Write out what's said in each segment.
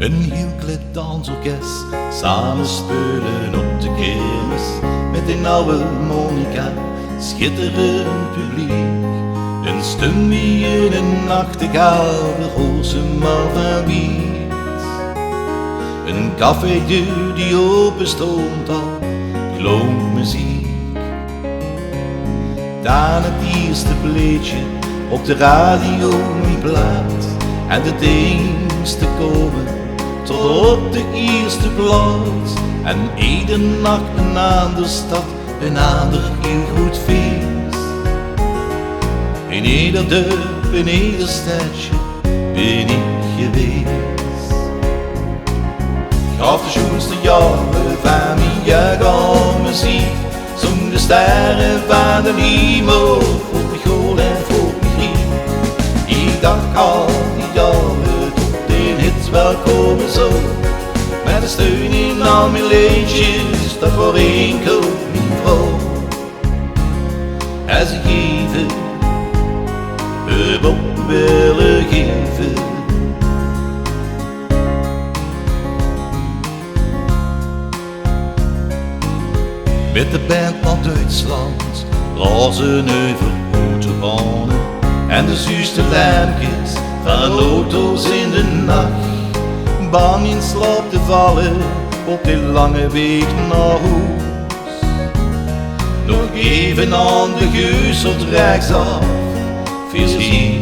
Een heel klein dansorkest, samen spelen op de kermis. Met een oude Monica, schitterend publiek. Een stem wie in een nachtegaal, de roze mal van wiet. Een cafédeur die open stond al, klonk muziek. Dan het eerste pleetje op de radio in plaat. En de diensten komen tot op de eerste plaats. En ieder nacht een andere stad, een ander heel goed feest. In ieder dorp, in ieder stadje ben ik geweest. Gaf de schoonste jaren van mijn jagermuziek, zong de sterren van de hemel voor mijn goal en voor mijn griep. Ik dacht al die jaren tot de hits wel komen zo, met de steun in al mijn liedjes, dat voor enkel mijn vrouw. En ze geven, op willen geven. Met de band naar Duitsland razen over autobanen en de zuurste lampjes van auto's in de nacht. Bang in slaap te vallen op die lange weg naar huis. Nog even aan de geuzeld rechtsaf, vis hier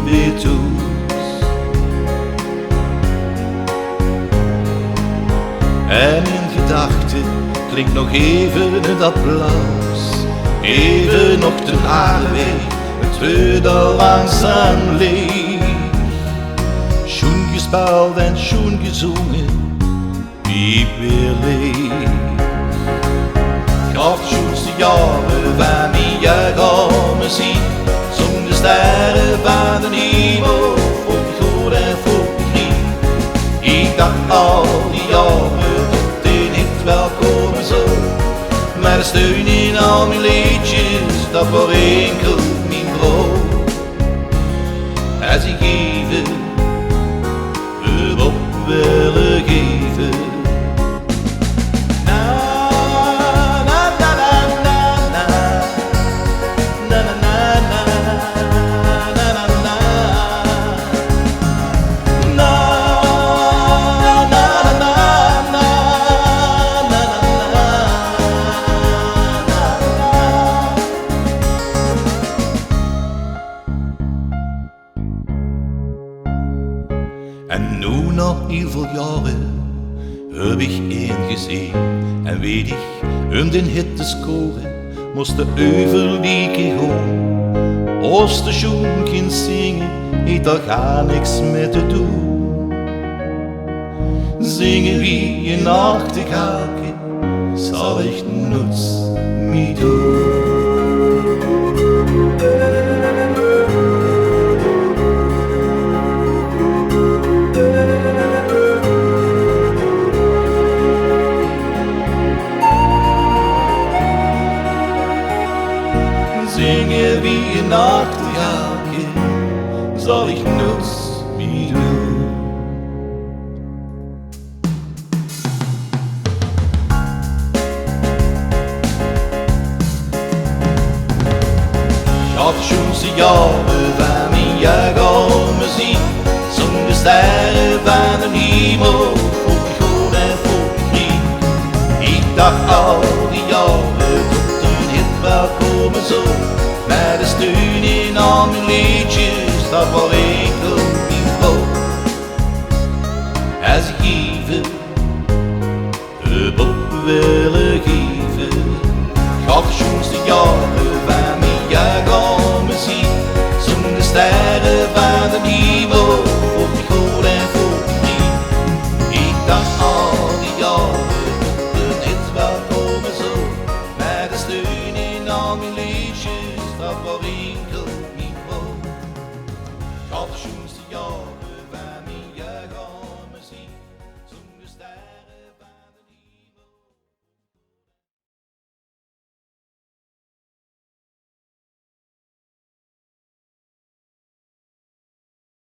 weer toe. En in gedachten klinkt nog even het applaus. Even nog de haarweg, het tweede langzaam leeg. Schoen gespeeld en schoen gezongen, piep weer leeg. Gaf de schoonste jaren van mijn jagermuziek, zong de sterren van de hemel voor mijn goal en voor mijn griep. Ik dacht al die jaren tot de hit wel komen zo, met de steun in al mijn liedjes, dat voor enkel mijn vrouw. En ze geven, we op willen geven. En nu na heel veel jaren heb ik één gezien. En weet ik, om den hit te scoren, moest de overlieke gaan. Als de schoenkind zingen, heeft daar gar niks mee te doen. Zingen wie een nachtegaalke, zal ik nuts mee doen. Zingen wie een nachtegaalke, zal ik nuts mee doen. Gaf de schoonste jaren van mijn jagermuziek, zong de sterren van de hemel voor mijn goal en voor mijn griep. Ik dacht